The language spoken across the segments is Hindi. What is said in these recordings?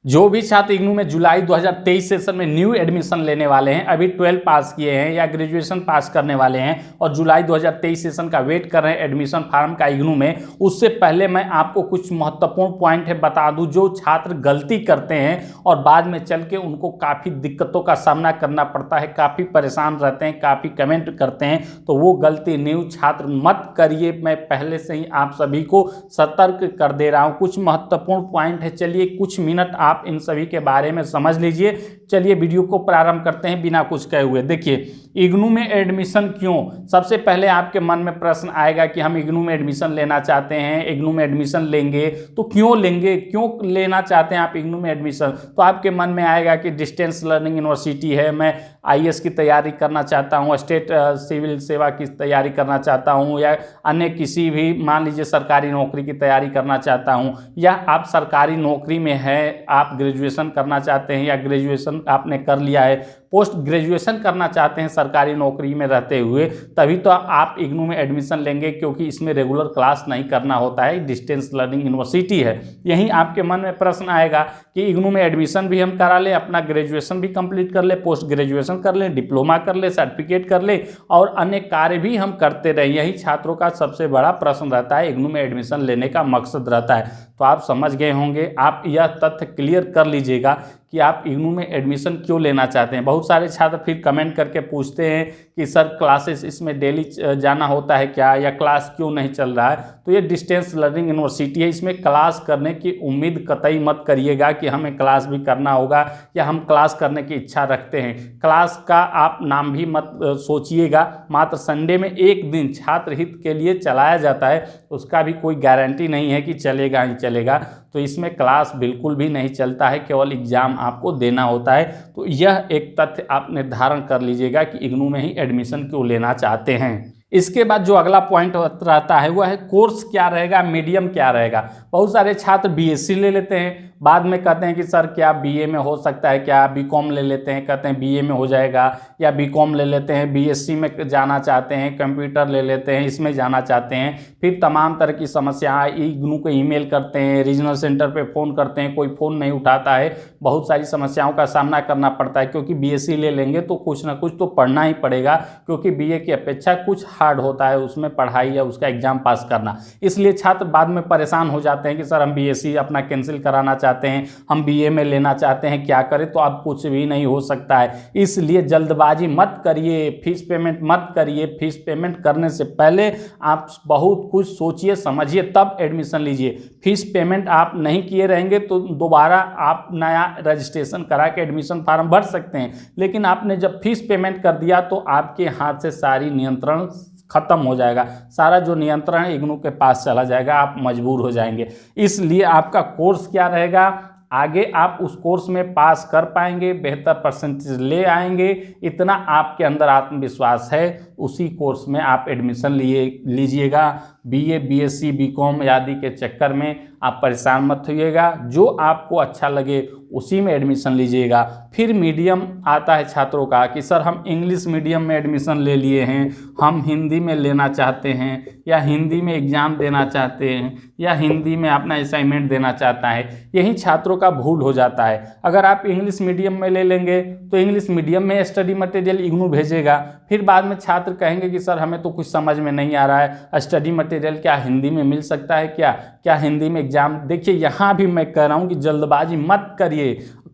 जो भी छात्र इग्नू में जुलाई 2023 सेशन में न्यू एडमिशन लेने वाले हैं, अभी 12 पास किए हैं या ग्रेजुएशन पास करने वाले हैं और जुलाई 2023 सेशन का वेट कर रहे हैं एडमिशन फार्म का इग्नू में, उससे पहले मैं आपको कुछ महत्वपूर्ण पॉइंट है बता दूं। जो छात्र गलती करते हैं और बाद में चल के उनको काफ़ी दिक्कतों का सामना करना पड़ता है, काफ़ी परेशान रहते हैं, काफ़ी कमेंट करते हैं, तो वो गलती न्यू छात्र मत करिए। मैं पहले से ही आप सभी को सतर्क कर दे रहा हूँ। कुछ महत्वपूर्ण पॉइंट है, चलिए कुछ मिनट आप इन सभी के बारे में समझ लीजिए। चलिए वीडियो को प्रारंभ करते हैं बिना कुछ कहे हुए। देखिए, इग्नू में एडमिशन क्यों, सबसे पहले आपके मन में प्रश्न आएगा कि हम इग्नू में एडमिशन लेना चाहते हैं, इग्नू में एडमिशन लेंगे तो क्यों लेंगे, क्यों लेना चाहते हैं आप इग्नू में एडमिशन। तो आपके मन में आएगा कि डिस्टेंस लर्निंग यूनिवर्सिटी है, मैं आईएएस की तैयारी करना चाहता हूँ, स्टेट सिविल सेवा की तैयारी करना चाहता हूँ, या अन्य किसी भी मान लीजिए सरकारी नौकरी की तैयारी करना चाहता हूँ, या आप सरकारी नौकरी में है, आप ग्रेजुएशन करना चाहते हैं या ग्रेजुएशन आपने कर लिया है, पोस्ट ग्रेजुएशन करना चाहते हैं सरकारी नौकरी में रहते हुए, तभी तो आप इग्नू में एडमिशन लेंगे, क्योंकि इसमें रेगुलर क्लास नहीं करना होता है, डिस्टेंस लर्निंग यूनिवर्सिटी है। यही आपके मन में प्रश्न आएगा कि इग्नू में एडमिशन भी हम करा लें, अपना ग्रेजुएशन भी कंप्लीट कर ले, पोस्ट ग्रेजुएशन कर लें, डिप्लोमा कर ले, सर्टिफिकेट कर ले और अन्य कार्य भी हम करते रहें। यही छात्रों का सबसे बड़ा प्रश्न रहता है, इग्नू में एडमिशन लेने का मकसद रहता है। तो आप समझ गए होंगे, आप यह तथ्य क्लियर कर लीजिएगा कि आप इग्नू में एडमिशन क्यों लेना चाहते हैं। बहुत सारे छात्र फिर कमेंट करके पूछते हैं कि सर क्लासेस इसमें डेली जाना होता है क्या, या क्लास क्यों नहीं चल रहा है। तो ये डिस्टेंस लर्निंग यूनिवर्सिटी है, इसमें क्लास करने की उम्मीद कतई मत करिएगा कि हमें क्लास भी करना होगा या हम क्लास करने की इच्छा रखते हैं। क्लास का आप नाम भी मत सोचिएगा, मात्र संडे में एक दिन छात्र हित के लिए चलाया जाता है, उसका भी कोई गारंटी नहीं है कि चलेगा ही चलेगा। तो इसमें क्लास बिल्कुल भी नहीं चलता है, केवल एग्जाम आपको देना होता है। तो यह एक तथ्य आप निर्धारण कर लीजिएगा कि इग्नू में ही एडमिशन क्यों लेना चाहते हैं। इसके बाद जो अगला पॉइंट रहता है वह है कोर्स क्या रहेगा, मीडियम क्या रहेगा। बहुत सारे छात्र बीएससी ले लेते हैं, बाद में कहते हैं कि सर क्या बीए में हो सकता है क्या, बीकॉम ले लेते हैं, कहते हैं बीए में हो जाएगा, या बीकॉम ले लेते हैं, बीएससी में जाना चाहते हैं, कंप्यूटर ले लेते हैं, इसमें जाना चाहते हैं। फिर तमाम तरह की समस्याएं, इग्नू को ईमेल करते हैं, रीजनल सेंटर पे फ़ोन करते हैं, कोई फ़ोन नहीं उठाता है, बहुत सारी समस्याओं का सामना करना पड़ता है। क्योंकि बीएससी ले लेंगे तो कुछ ना कुछ तो पढ़ना ही पड़ेगा, क्योंकि बीए की अपेक्षा कुछ हार्ड होता है उसमें पढ़ाई या उसका एग्जाम पास करना। इसलिए छात्र बाद में परेशान हो जाते हैं कि सर हम बीएससी अपना कैंसिल कराना चाहते हैं, हम बीए में लेना चाहते हैं, क्या करें। तो अब कुछ भी नहीं हो सकता है, इसलिए जल्दबाजी मत करिए, फीस पेमेंट मत करिए। फीस पेमेंट करने से पहले आप बहुत कुछ सोचिए समझिए तब एडमिशन लीजिए। फीस पेमेंट आप नहीं किए रहेंगे तो दोबारा आप नया रजिस्ट्रेशन करा के एडमिशन फार्म भर सकते हैं, लेकिन आपने जब फीस पेमेंट कर दिया तो आपके हाथ से सारी नियंत्रण खत्म हो जाएगा, सारा जो नियंत्रण है इग्नू के पास चला जाएगा, आप मजबूर हो जाएंगे। इसलिए आपका कोर्स क्या रहेगा, आगे आप उस कोर्स में पास कर पाएंगे, बेहतर परसेंटेज ले आएंगे, इतना आपके अंदर आत्मविश्वास है, उसी कोर्स में आप एडमिशन लीजिएगा। बीए, बीएससी, बीकॉम आदि के चक्कर में आप परेशान मत होइएगा, जो आपको अच्छा लगे उसी में एडमिशन लीजिएगा। फिर मीडियम आता है छात्रों का कि सर हम इंग्लिश मीडियम में एडमिशन ले लिए हैं, हम हिंदी में लेना चाहते हैं, या हिंदी में एग्ज़ाम देना चाहते हैं, या हिंदी में अपना असाइनमेंट देना चाहता है। यही छात्रों का भूल हो जाता है। अगर आप इंग्लिश मीडियम में ले लेंगे तो इंग्लिश मीडियम में स्टडी मटेरियल इग्नू भेजेगा, फिर बाद में छात्र कहेंगे कि सर हमें तो कुछ समझ में नहीं आ रहा है, स्टडी मटेरियल क्या हिंदी में मिल सकता है क्या हिंदी में एग्जाम। देखिए यहाँ भी मैं कह रहा हूँ कि जल्दबाजी मत करिए,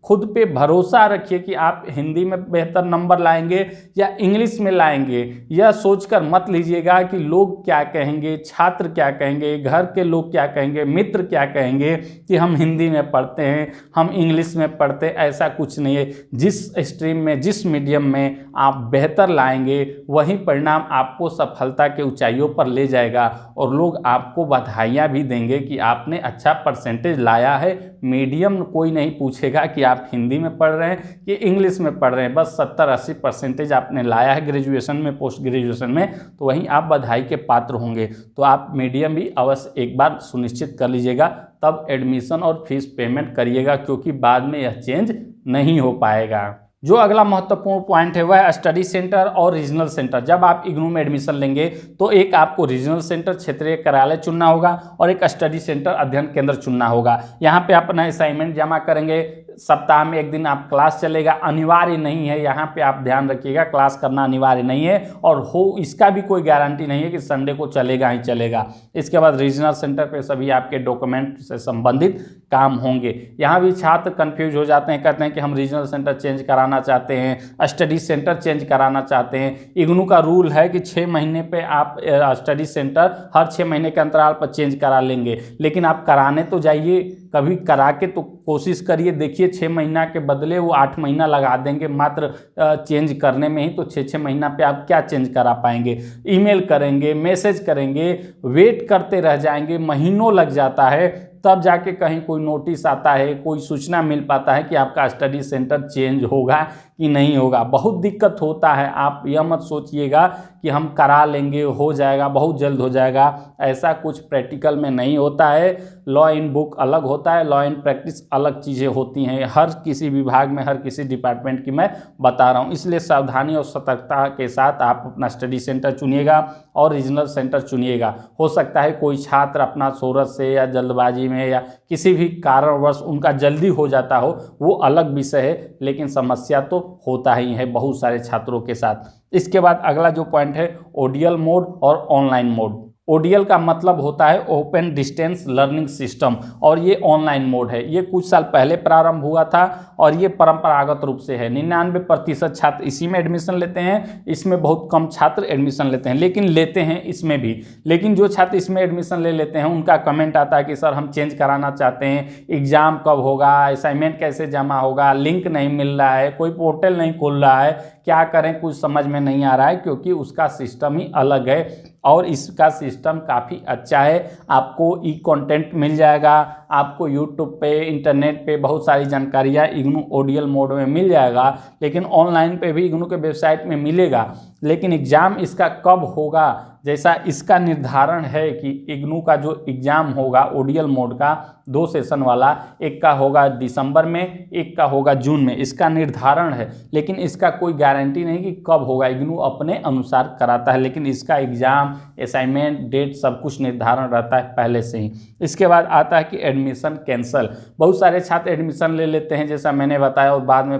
खुद पे भरोसा रखिए कि आप हिंदी में बेहतर नंबर लाएंगे या इंग्लिश में लाएंगे। यह सोचकर मत लीजिएगा कि लोग क्या कहेंगे, छात्र क्या कहेंगे, घर के लोग क्या कहेंगे, मित्र क्या कहेंगे कि हम हिंदी में पढ़ते हैं, हम इंग्लिश में पढ़ते हैं। ऐसा कुछ नहीं है। जिस स्ट्रीम में, जिस मीडियम में आप बेहतर लाएंगे वही परिणाम आपको सफलता के ऊंचाइयों पर ले जाएगा, और लोग आपको बधाइयाँ भी देंगे कि आपने अच्छा परसेंटेज लाया है। मीडियम कोई नहीं पूछेगा कि आप हिंदी में पढ़ रहे हैं कि इंग्लिश में पढ़ रहे हैं, बस 70-80% आपने लाया है ग्रेजुएशन में, पोस्ट ग्रेजुएशन में, तो वहीं आप बधाई के पात्र होंगे। तो आप मीडियम भी अवश्य एक बार सुनिश्चित कर लीजिएगा, तब एडमिशन और फीस पेमेंट करिएगा, क्योंकि बाद में यह चेंज नहीं हो पाएगा। जो अगला महत्वपूर्ण पॉइंट है वह स्टडी सेंटर और रीजनल सेंटर। जब आप इग्नू में एडमिशन लेंगे तो एक आपको रीजनल सेंटर क्षेत्रीय कार्यालय चुनना होगा और एक स्टडी सेंटर अध्ययन केंद्र चुनना होगा। यहाँ पे अपना असाइनमेंट जमा करेंगे, सप्ताह में एक दिन आप क्लास चलेगा, अनिवार्य नहीं है, यहाँ पे आप ध्यान रखिएगा, क्लास करना अनिवार्य नहीं है और हो इसका भी कोई गारंटी नहीं है कि संडे को चलेगा ही चलेगा। इसके बाद रीजनल सेंटर पे सभी आपके डॉक्यूमेंट से संबंधित काम होंगे। यहाँ भी छात्र कंफ्यूज हो जाते हैं, कहते हैं कि हम रीजनल सेंटर चेंज कराना चाहते हैं, स्टडी सेंटर चेंज कराना चाहते हैं। इग्नू का रूल है कि 6 महीने पे आप स्टडी सेंटर हर 6 महीने के अंतराल पर चेंज करा लेंगे, लेकिन आप कराने तो जाइए, कभी करा के तो कोशिश करिए, देखिए 6 महीना के बदले वो 8 महीना लगा देंगे मात्र चेंज करने में ही, तो 6 महीना पे आप क्या चेंज करा पाएंगे। ईमेल करेंगे, मैसेज करेंगे, वेट करते रह जाएंगे, महीनों लग जाता है, तब जाके कहीं कोई नोटिस आता है, कोई सूचना मिल पाता है कि आपका स्टडी सेंटर चेंज होगा कि नहीं होगा। बहुत दिक्कत होता है। आप यह मत सोचिएगा कि हम करा लेंगे, हो जाएगा, बहुत जल्द हो जाएगा, ऐसा कुछ प्रैक्टिकल में नहीं होता है। लॉ इन बुक अलग होता है, लॉ इन प्रैक्टिस अलग चीज़ें होती हैं, हर किसी विभाग में, हर किसी डिपार्टमेंट की मैं बता रहा हूँ। इसलिए सावधानी और सतर्कता के साथ आप अपना स्टडी सेंटर चुनिएगा और रीजनल सेंटर चुनिएगा। हो सकता है कोई छात्र अपना शोरत से या जल्दबाजी में या किसी भी कारणवश उनका जल्दी हो जाता हो, वो अलग विषय है, लेकिन समस्या तो होता ही है बहुत सारे छात्रों के साथ। इसके बाद अगला जो पॉइंट है ओडीएल मोड और ऑनलाइन मोड। ओडीएल का मतलब होता है ओपन डिस्टेंस लर्निंग सिस्टम और ये ऑनलाइन मोड है। ये कुछ साल पहले प्रारंभ हुआ था और ये परंपरागत रूप से है। 99% छात्र इसी में एडमिशन लेते हैं, इसमें बहुत कम छात्र एडमिशन लेते हैं, लेकिन लेते हैं इसमें भी। लेकिन जो छात्र इसमें एडमिशन ले लेते हैं उनका कमेंट आता है कि सर हम चेंज कराना चाहते हैं, एग्जाम कब होगा, असाइनमेंट कैसे जमा होगा, लिंक नहीं मिल रहा है, कोई पोर्टल नहीं खुल रहा है, क्या करें कुछ समझ में नहीं आ रहा है, क्योंकि उसका सिस्टम ही अलग है और इसका सिस्टम काफ़ी अच्छा है। आपको ई कंटेंट मिल जाएगा, आपको यूट्यूब पे, इंटरनेट पे बहुत सारी जानकारियाँ इग्नू ओडीएल मोड में मिल जाएगा, लेकिन ऑनलाइन पे भी इग्नू के वेबसाइट में मिलेगा। लेकिन एग्ज़ाम इसका कब होगा, जैसा इसका निर्धारण है कि इग्नू का जो एग्ज़ाम होगा ओडीएल मोड का 2 सेशन वाला, एक का होगा दिसंबर में, एक का होगा जून में, इसका निर्धारण है। लेकिन इसका कोई गारंटी नहीं कि कब होगा, इग्नू अपने अनुसार कराता है, लेकिन इसका एग्ज़ाम, असाइनमेंट, डेट सब कुछ निर्धारण रहता है पहले से ही। इसके बाद आता है कि एडमिशन कैंसल। बहुत सारे छात्र एडमिशन ले लेते हैं जैसा मैंने बताया और बाद में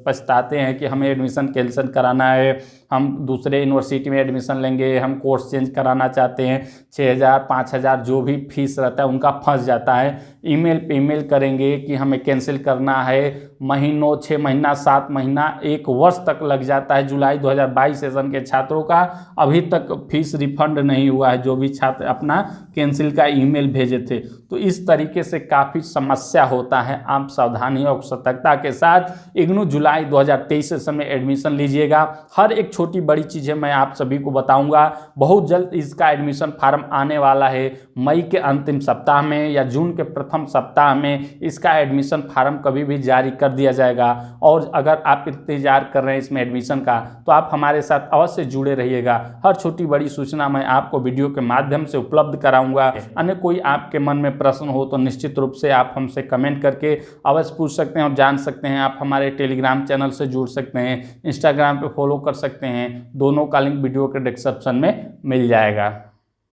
पछताते हैं कि हमें एडमिशन कैंसिल कराना है, हम दूसरे यूनिवर्सिटी में एडमिशन लेंगे, हम कोर्स चेंज कराना चाहते हैं, 6,000 5,000 जो भी फीस रहता है उनका फंस जाता है। ईमेल पे ईमेल करेंगे कि हमें कैंसिल करना है, महीनों, 6 महीना, 7 महीना, 1 वर्ष तक लग जाता है। जुलाई 2022 सेशन के छात्रों का अभी तक फीस रिफंड नहीं हुआ है, जो भी छात्र अपना कैंसिल का ईमेल भेजे थे। तो इस तरीके से काफ़ी समस्या होता है। आप सावधानी और सतर्कता के साथ इग्नू जुलाई 2023 सेशन में एडमिशन लीजिएगा। हर एक छोटी बड़ी चीज़ें मैं आप सभी को बताऊंगा। बहुत जल्द इसका एडमिशन फार्म आने वाला है, मई के अंतिम सप्ताह में या जून के प्रथम सप्ताह में इसका एडमिशन फार्म कभी भी जारी कर दिया जाएगा। और अगर आप इंतजार कर रहे हैं इसमें एडमिशन का, तो आप हमारे साथ अवश्य जुड़े रहिएगा। हर छोटी बड़ी सूचना मैं आपको वीडियो के माध्यम से उपलब्ध कराऊंगा। अन्य कोई आपके मन में प्रश्न हो तो निश्चित रूप से आप हमसे कमेंट करके अवश्य पूछ सकते हैं और जान सकते हैं। आप हमारे टेलीग्राम चैनल से जुड़ सकते हैं, इंस्टाग्राम पे फॉलो कर सकते हैं, दोनों का लिंक वीडियो के डिस्क्रिप्शन में मिल जाएगा।